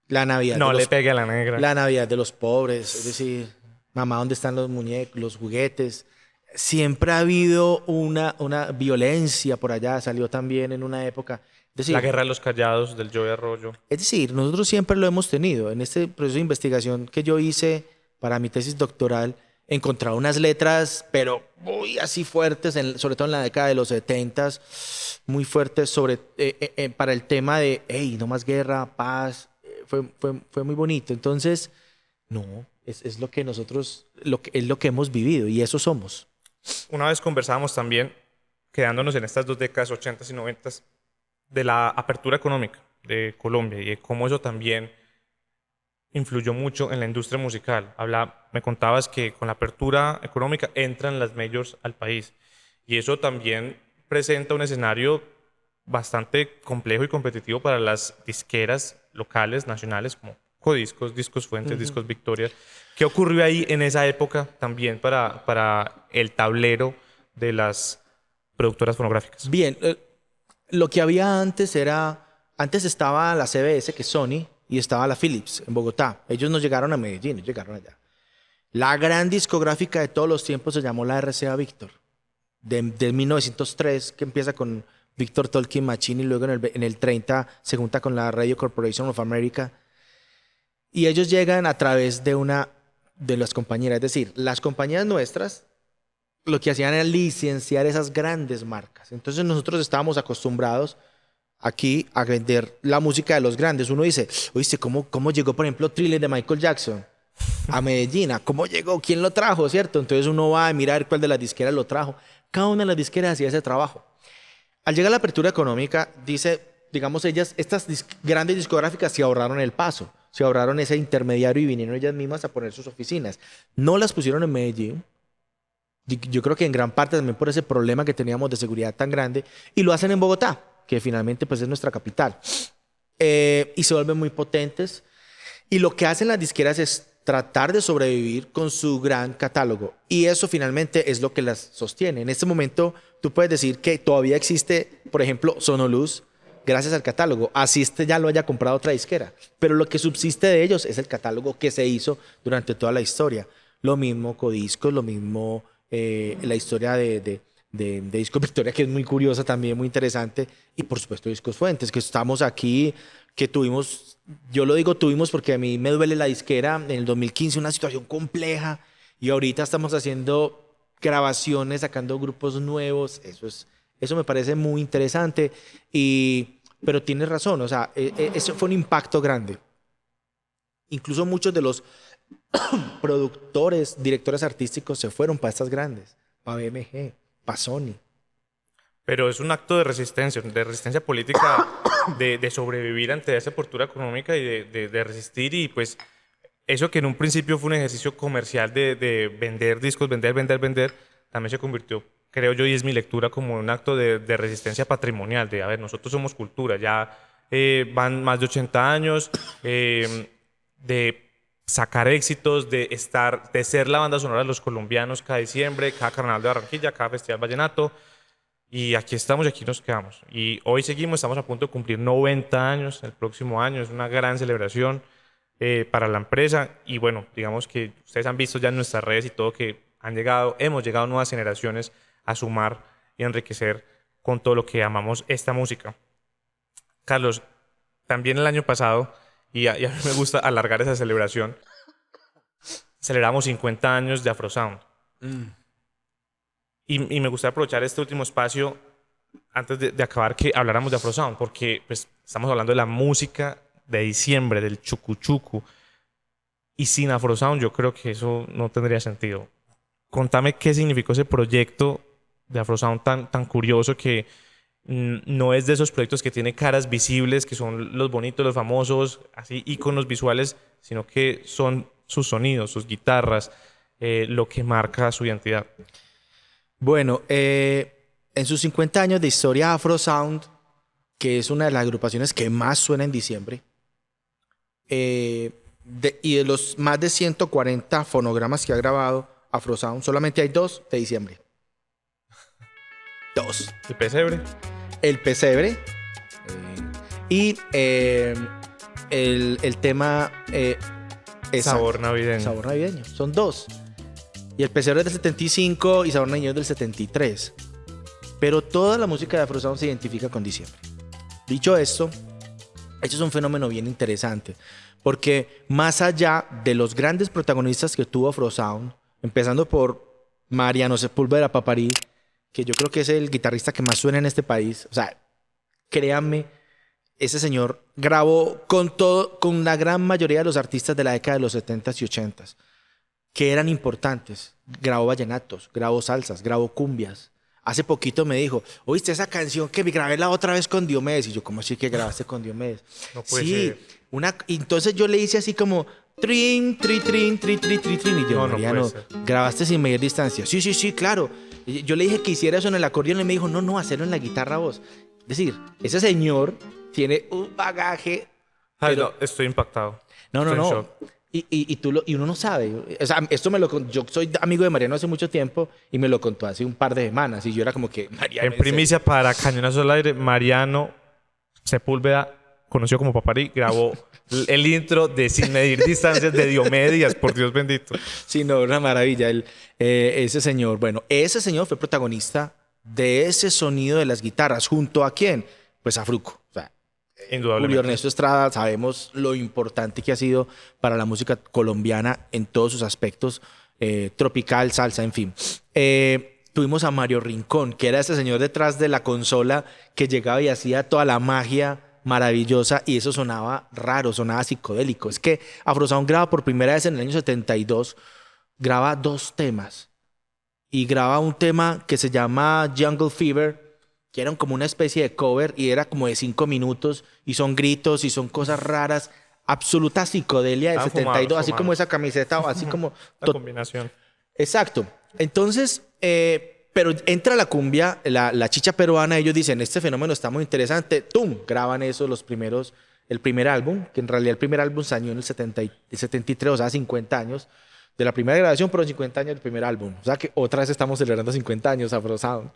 La Navidad. No le pegue a la negra. La Navidad de los pobres, es decir, Mamá, ¿dónde están los muñecos, los juguetes? Siempre ha habido una violencia por allá, salió también en una época. Es decir, La Guerra de los Callados del Joey Arroyo. es decir, nosotros siempre lo hemos tenido. En este proceso de investigación que yo hice para mi tesis doctoral, encontraba unas letras, pero muy así fuertes, sobre todo en la década de los 70, muy fuertes para el tema de, hey, no más guerra, paz. Fue muy bonito. Entonces, no, es lo que nosotros, es lo que hemos vivido y eso somos. Una vez conversábamos también, quedándonos en estas 2 décadas, 80s y 90s, de la apertura económica de Colombia y de cómo eso también influyó mucho en la industria musical. Me contabas que con la apertura económica entran las majors al país y eso también presenta un escenario bastante complejo y competitivo para las disqueras locales, nacionales, como Codiscos, Discos Fuentes, Discos Victoria. ¿Qué ocurrió ahí en esa época también para el tablero de las productoras fonográficas? Bien, lo que había antes estaba la CBS, que es Sony, y estaba la Philips en Bogotá. Ellos no llegaron a Medellín, ellos llegaron allá. La gran discográfica de todos los tiempos se llamó la RCA Victor, de 1903, que empieza con Victor Tolkien Machine y luego en el 30 se junta con la Radio Corporation of America. Y ellos llegan a través de las compañías, es decir, las compañías nuestras lo que hacían era licenciar esas grandes marcas. Entonces nosotros estábamos acostumbrados aquí a vender la música de los grandes. Uno dice, oíste, ¿cómo llegó, por ejemplo, Thriller de Michael Jackson a Medellín? ¿Cómo llegó? ¿Quién lo trajo? ¿Cierto? Entonces uno va a mirar cuál de las disqueras lo trajo. Cada una de las disqueras hacía ese trabajo. Al llegar a la apertura económica, digamos, estas grandes discográficas se ahorraron el paso, se ahorraron ese intermediario y vinieron ellas mismas a poner sus oficinas. No las pusieron en Medellín. Yo creo que en gran parte también por ese problema que teníamos de seguridad tan grande, y lo hacen en Bogotá, que finalmente pues es nuestra capital. Y se vuelven muy potentes. Y lo que hacen las disqueras es tratar de sobrevivir con su gran catálogo. Y eso finalmente es lo que las sostiene. En este momento tú puedes decir que todavía existe, por ejemplo, Sonoluz, gracias al catálogo. Así ya lo haya comprado otra disquera. Pero lo que subsiste de ellos es el catálogo que se hizo durante toda la historia. Lo mismo Codiscos, lo mismo la historia de Discos Victoria, que es muy curiosa también, muy interesante. Y por supuesto Discos Fuentes, que estamos aquí, que tuvimos, yo lo digo tuvimos porque a mí me duele la disquera, en el 2015 una situación compleja y ahorita estamos haciendo grabaciones, sacando grupos nuevos. Eso me parece muy interesante. Pero tienes razón, o sea, eso fue un impacto grande. Incluso muchos de los productores, directores artísticos se fueron para estas grandes, para BMG, para Sony. Pero es un acto de resistencia política, de sobrevivir ante esa apertura económica y de resistir. Y pues eso que en un principio fue un ejercicio comercial de vender discos, vender, también se convirtió, creo yo, y es mi lectura, como un acto de resistencia patrimonial, de, a ver, nosotros somos cultura, ya van más de 80 años, de sacar éxitos, de ser la banda sonora de los colombianos cada diciembre, cada carnaval de Barranquilla, cada festival vallenato. Y aquí estamos y aquí nos quedamos. Y hoy seguimos, estamos a punto de cumplir 90 años el próximo año. Es una gran celebración para la empresa. Y bueno, digamos que ustedes han visto ya en nuestras redes y todo que hemos llegado nuevas generaciones a sumar y enriquecer con todo lo que amamos esta música. Carlos, también el año pasado, y a mí me gusta alargar esa celebración, celebramos 50 años de Afrosound. Y me gustaría aprovechar este último espacio antes de acabar que habláramos de Afrosound, porque pues, estamos hablando de la música de diciembre, del chucu-chucu, y sin Afrosound yo creo que eso no tendría sentido. Contame qué significó ese proyecto de Afrosound tan curioso, que no es de esos proyectos que tiene caras visibles, que son los bonitos, los famosos, así íconos visuales, sino que son sus sonidos, sus guitarras, lo que marca su identidad. Bueno, en sus 50 años de historia, Afrosound, que es una de las agrupaciones que más suena en diciembre, y de los más de 140 fonogramas que ha grabado Afrosound, solamente hay 2 de diciembre. 2. ¿El pesebre? El pesebre y el tema Sabor navideño. Sabor navideño. Son 2. Y el Pecero es del 75 y Sabor Navideño es del 73. Pero toda la música de Afro Sound se identifica con diciembre. Dicho esto es un fenómeno bien interesante, porque más allá de los grandes protagonistas que tuvo Afro Sound, empezando por Mariano Sepúlveda Paparí, que yo creo que es el guitarrista que más suena en este país, o sea, créanme, ese señor grabó con la gran mayoría de los artistas de la década de los 70s y 80s, que eran importantes. Grabó vallenatos, grabó salsas, grabó cumbias. Hace poquito me dijo, ¿oíste esa canción que grabé la otra vez con Diomedes? Y yo, ¿cómo así que grabaste con Diomedes? No puede sí, ser. entonces yo le hice así como, trin, tri, trin, tri, tri, tri, trin. Y yo, No Mariano, puede ser. ¿grabaste sin medir distancia? Sí, claro. Y yo le dije que hiciera eso en el acordeón y me dijo, no, hacerlo en la guitarra vos. Es decir, ese señor tiene un bagaje. Ay, Pero- no, estoy impactado. No, Estoy en shock. y uno no sabe. O sea, yo soy amigo de Mariano hace mucho tiempo y me lo contó hace un par de semanas. Y yo era como que, Mariano, En primicia para Cañonazo al Aire, Mariano Sepúlveda, conocido como Paparí, grabó el intro de Sin Medir Distancias de Diomedes, por Dios bendito. sí, no, una maravilla. Ese señor, bueno, ese señor fue protagonista de ese sonido de las guitarras. ¿Junto a quién? Pues a Fruco. O sea, Julio Indudablemente. Ernesto Estrada, sabemos lo importante que ha sido para la música colombiana en todos sus aspectos, tropical, salsa, en fin. Tuvimos a Mario Rincón, que era ese señor detrás de la consola que llegaba y hacía toda la magia maravillosa y eso sonaba raro, sonaba psicodélico. Es que Afro Sound graba por primera vez en el año 72, graba 2 temas y graba un tema que se llama Jungle Fever, que eran como una especie de cover y era como de 5 minutos y son gritos y son cosas raras, absoluta psicodelia del Estaban 72, fumados, así como esa camiseta o así como... La combinación. Exacto. Entonces, pero entra la cumbia, la chicha peruana, ellos dicen, este fenómeno está muy interesante, ¡tum! Graban eso el primer álbum, que en realidad el primer álbum salió en el 73, o sea, 50 años de la primera grabación, pero en 50 años del primer álbum. O sea que otra vez estamos celebrando 50 años Afro Sound.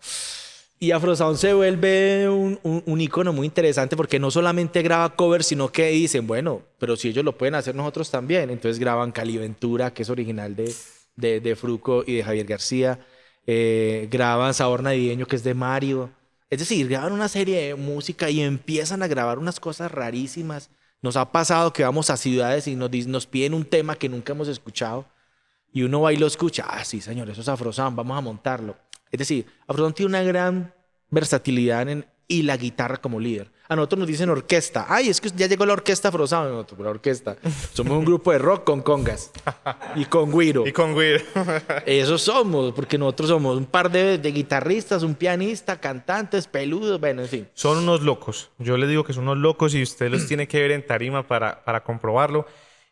Y Afro Sound se vuelve un ícono muy interesante porque no solamente graba covers, sino que dicen, bueno, pero si ellos lo pueden hacer nosotros también. Entonces graban Cali Ventura, que es original de Fruco y de Javier García. Graban Sabor Navideño, que es de Mario. Es decir, graban una serie de música y empiezan a grabar unas cosas rarísimas. Nos ha pasado que vamos a ciudades y nos piden un tema que nunca hemos escuchado y uno va y lo escucha. Ah, sí, señor, eso es Afro Sound, vamos a montarlo. Es decir, Afro Sound tiene una gran versatilidad y la guitarra como líder. A nosotros nos dicen orquesta. Ay, es que ya llegó la orquesta Afro Sound. Nosotros, la orquesta. Somos un grupo de rock con congas y con güiro. Y con Weir. Eso somos, porque nosotros somos un par de guitarristas, un pianista, cantantes, peludos, bueno, en fin. Son unos locos. Yo les digo que son unos locos y usted los tiene que ver en tarima para comprobarlo.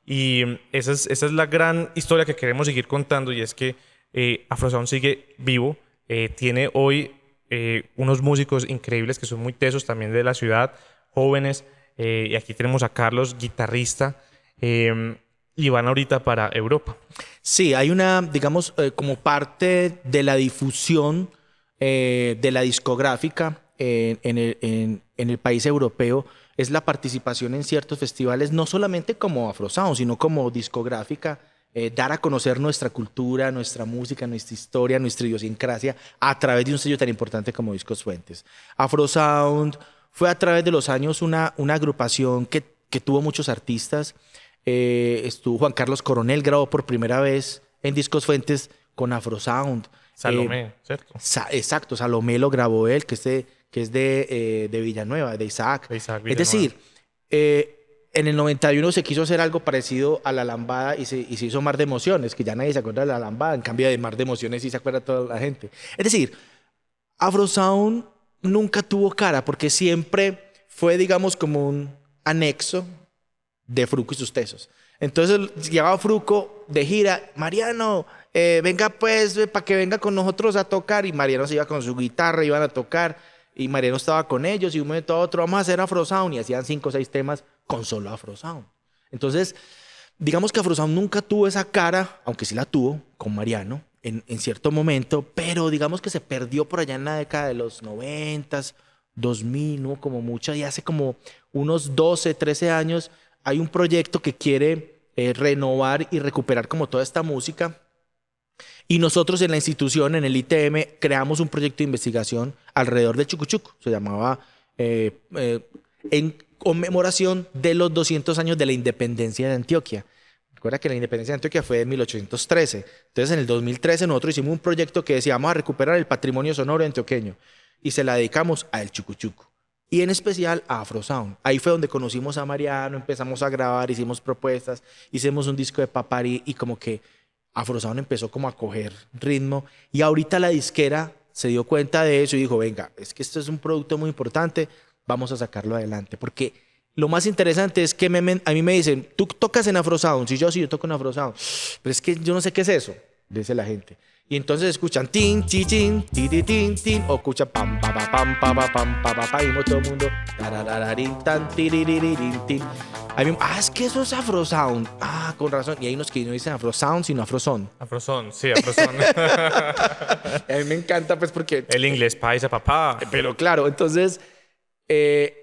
Y esa es la gran historia que queremos seguir contando y es que Afro Sound sigue vivo. Tiene hoy unos músicos increíbles que son muy tesos también de la ciudad, jóvenes. Y aquí tenemos a Carlos, guitarrista, y van ahorita para Europa. Sí, hay una, digamos, como parte de la difusión de la discográfica en el país europeo, es la participación en ciertos festivales, no solamente como Afro Sound, sino como discográfica, dar a conocer nuestra cultura, nuestra música, nuestra historia, nuestra idiosincrasia a través de un sello tan importante como Discos Fuentes. Afro Sound fue a través de los años una agrupación que tuvo muchos artistas. Estuvo Juan Carlos Coronel, grabó por primera vez en Discos Fuentes con Afro Sound. Salomé, ¿cierto? Exacto, Salomé lo grabó él, que es de Villanueva, de Isaac. De Isaac Es decir, en el 91 se quiso hacer algo parecido a La Lambada y se hizo Mar de Emociones, que ya nadie se acuerda de La Lambada, en cambio de Mar de Emociones sí se acuerda toda la gente. Es decir, Afro Sound nunca tuvo cara porque siempre fue, digamos, como un anexo de Fruco y sus tesos. Entonces llegaba Fruco de gira, Mariano, venga pues, para que venga con nosotros a tocar, y Mariano se iba con su guitarra, iban a tocar, y Mariano estaba con ellos, y un momento a otro, vamos a hacer Afro Sound, y hacían 5 o 6 temas con solo Afro Sound. Entonces, digamos que Afro Sound nunca tuvo esa cara, aunque sí la tuvo con Mariano en cierto momento, pero digamos que se perdió por allá en la década de los 90s, 2000, ¿no? Como mucha, y hace como unos 12, 13 años hay un proyecto que quiere renovar y recuperar como toda esta música Y nosotros en la institución, en el ITM, creamos un proyecto de investigación alrededor del chucuchuco. Se llamaba en conmemoración de los 200 años de la independencia de Antioquia. Recuerda que la independencia de Antioquia fue en 1813. Entonces, en el 2013 nosotros hicimos un proyecto que decía, vamos a recuperar el patrimonio sonoro antioqueño. Y se la dedicamos al chucuchuco. Y en especial a Afrosound. Ahí fue donde conocimos a Mariano, empezamos a grabar, hicimos propuestas, hicimos un disco de Papari y como que Afrosound empezó como a coger ritmo. Y ahorita la disquera se dio cuenta de eso y dijo, venga, es que esto es un producto muy importante, vamos a sacarlo adelante. Porque lo más interesante es que a mí me dicen, ¿tú tocas en Afrosound? Sí, yo toco en Afrosound. Pero es que yo no sé qué es eso, dice la gente. Y entonces escuchan tin, chi, chin, ti, ti, tin, tin, o escuchan pam, pa, pa, pam, pa, pa, pam, pa, pa, pa, y todo el mundo, tararararin, tan, tiriririn, tin. Es que eso es Afrosound. Con razón. Y hay unos que no dicen Afrosound, sino Afroson. Afroson, sí, Afroson. A mí me encanta, pues, porque... El inglés paisa, papá. Pero claro, entonces,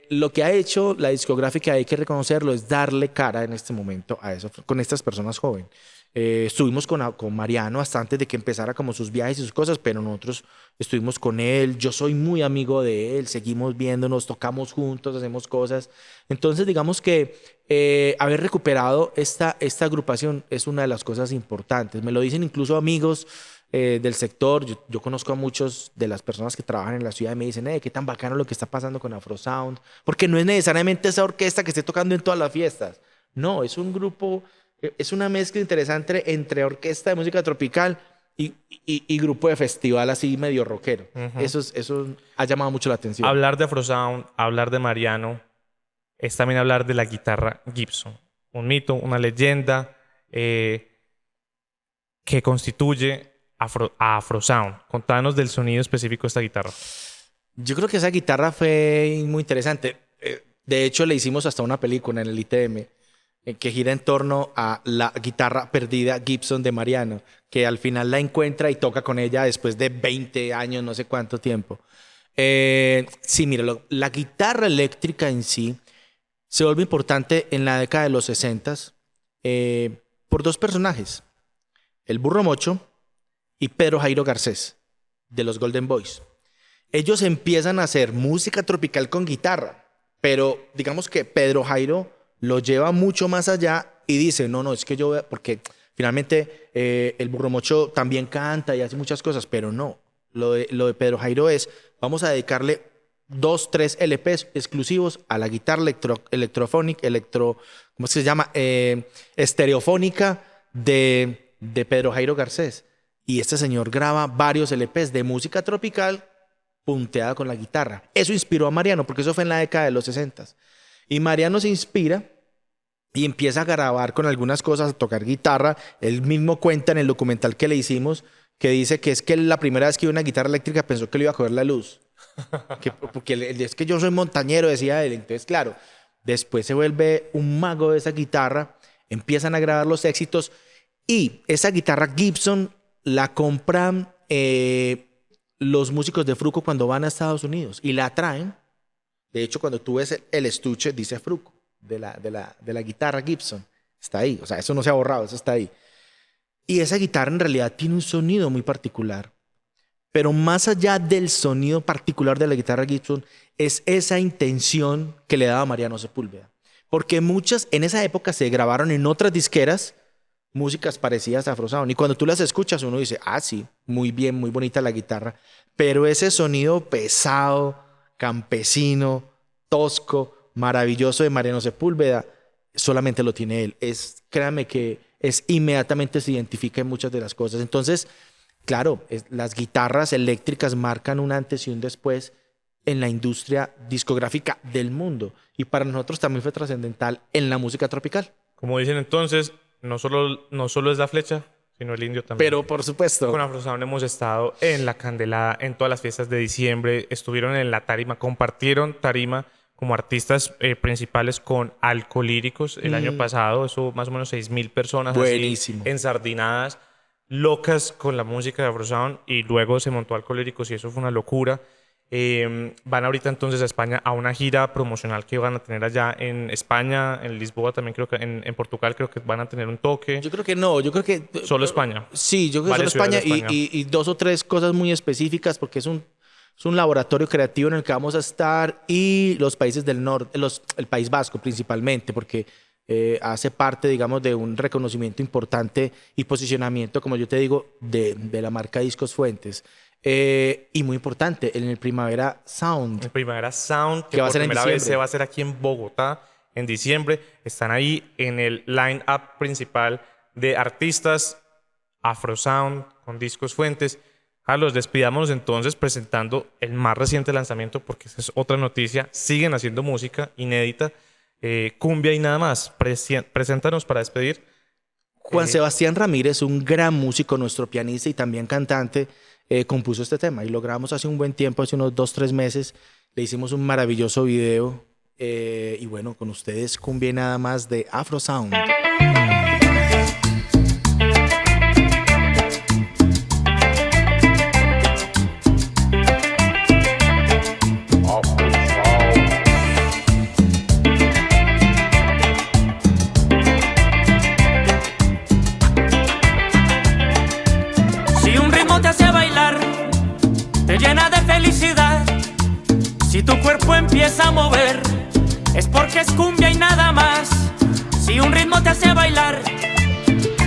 lo que ha hecho la discográfica, hay que reconocerlo, es darle cara en este momento a eso, con estas personas jóvenes. Estuvimos con Mariano hasta antes de que empezara como sus viajes y sus cosas, pero nosotros estuvimos con él, yo soy muy amigo de él, seguimos viéndonos, tocamos juntos, hacemos cosas. Entonces digamos que haber recuperado esta agrupación es una de las cosas importantes. Me lo dicen incluso amigos del sector. Yo conozco a muchos de las personas que trabajan en la ciudad y me dicen, qué tan bacano lo que está pasando con Afrosound, porque no es necesariamente esa orquesta que esté tocando en todas las fiestas. No, es un grupo... Es una mezcla interesante entre orquesta de música tropical y grupo de festival así medio rockero. Eso ha llamado mucho la atención. Hablar de Afrosound, hablar de Mariano, es también hablar de la guitarra Gibson. Un mito, una leyenda que constituye a Afrosound. Contanos del sonido específico de esta guitarra. Yo creo que esa guitarra fue muy interesante. De hecho, le hicimos hasta una película en el ITM. Que gira en torno a la guitarra perdida Gibson de Mariano, que al final la encuentra y toca con ella después de 20 años, no sé cuánto tiempo. Sí, mira, la guitarra eléctrica en sí se vuelve importante en la década de los 60 por dos personajes, el Burro Mocho y Pedro Jairo Garcés, de los Golden Boys. Ellos empiezan a hacer música tropical con guitarra, pero digamos que Pedro Jairo lo lleva mucho más allá y dice, no, es que yo... Porque finalmente el Burro Mocho también canta y hace muchas cosas, pero no. Lo de Pedro Jairo es, vamos a dedicarle 2, 3 LPs exclusivos a la guitarra electrofónica, ¿cómo se llama? Estereofónica de Pedro Jairo Garcés. Y este señor graba varios LPs de música tropical punteada con la guitarra. Eso inspiró a Mariano, porque eso fue en la década de los 60. Y Mariano se inspira y empieza a grabar con algunas cosas, a tocar guitarra. Él mismo cuenta en el documental que le hicimos, que dice que es que la primera vez que vio una guitarra eléctrica pensó que le iba a coger la luz. Porque es que yo soy montañero, decía él. Entonces, claro, después se vuelve un mago de esa guitarra, empiezan a grabar los éxitos y esa guitarra Gibson la compran los músicos de Fruco cuando van a Estados Unidos y la traen. De hecho, cuando tú ves el estuche, dice Fruco, de la guitarra Gibson. Está ahí. O sea, eso no se ha borrado, eso está ahí. Y esa guitarra en realidad tiene un sonido muy particular. Pero más allá del sonido particular de la guitarra Gibson, es esa intención que le daba Mariano Sepúlveda. Porque muchas, en esa época se grabaron en otras disqueras músicas parecidas a Afrosound. Y cuando tú las escuchas, uno dice, sí, muy bien, muy bonita la guitarra. Pero ese sonido pesado, campesino, tosco, maravilloso de Mariano Sepúlveda, solamente lo tiene él. Créame que inmediatamente se identifica en muchas de las cosas. Entonces, claro, las guitarras eléctricas marcan un antes y un después en la industria discográfica del mundo. Y para nosotros también fue trascendental en la música tropical. Como dicen entonces, no solo es la flecha, sino el indio también. Pero por supuesto. Con Afrosound hemos estado en La Candelada, en todas las fiestas de diciembre. Estuvieron en la tarima, compartieron tarima como artistas principales con Alcolíricos el año pasado. Eso más o menos 6,000 personas. Buenísimo. Así, ensardinadas, locas con la música de Afrosound. Y luego se montó Alcolíricos y eso fue una locura. Van ahorita entonces a España a una gira promocional que van a tener allá en España, en Lisboa también creo que, en Portugal creo que van a tener un toque. Yo creo que no, yo creo que... Solo España. Sí, yo creo que Varias solo España, ciudades de España. y 2 o 3 cosas muy específicas porque es un laboratorio creativo en el que vamos a estar y los países del norte, el País Vasco principalmente, porque hace parte, digamos, de un reconocimiento importante y posicionamiento, como yo te digo, de la marca Discos Fuentes. Y muy importante, en el Primavera Sound. El Primavera Sound, que va a por ser en primera vez diciembre. se va a hacer aquí en Bogotá en diciembre. Están ahí en el line-up principal de artistas Afro Sound con Discos Fuentes. Carlos, despidámonos entonces presentando el más reciente lanzamiento, porque esa es otra noticia. Siguen haciendo música inédita, cumbia y nada más. Preséntanos para despedir. Juan Sebastián Ramírez, un gran músico, nuestro pianista y también cantante, compuso este tema y lo grabamos hace un buen tiempo, hace unos 2-3 meses. Le hicimos un maravilloso video y bueno, con ustedes cumbia y nada más de Afro Sound. Si un ritmo te hace bailar, te llena de felicidad. Si tu cuerpo empieza a mover, es porque es cumbia y nada más. Si un ritmo te hace bailar,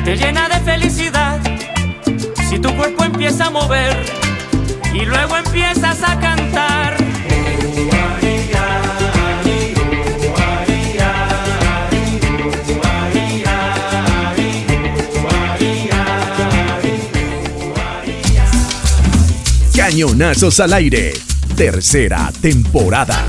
te llena de felicidad. Si tu cuerpo empieza a mover y luego empiezas a cantar. Cañonazos al aire, tercera temporada.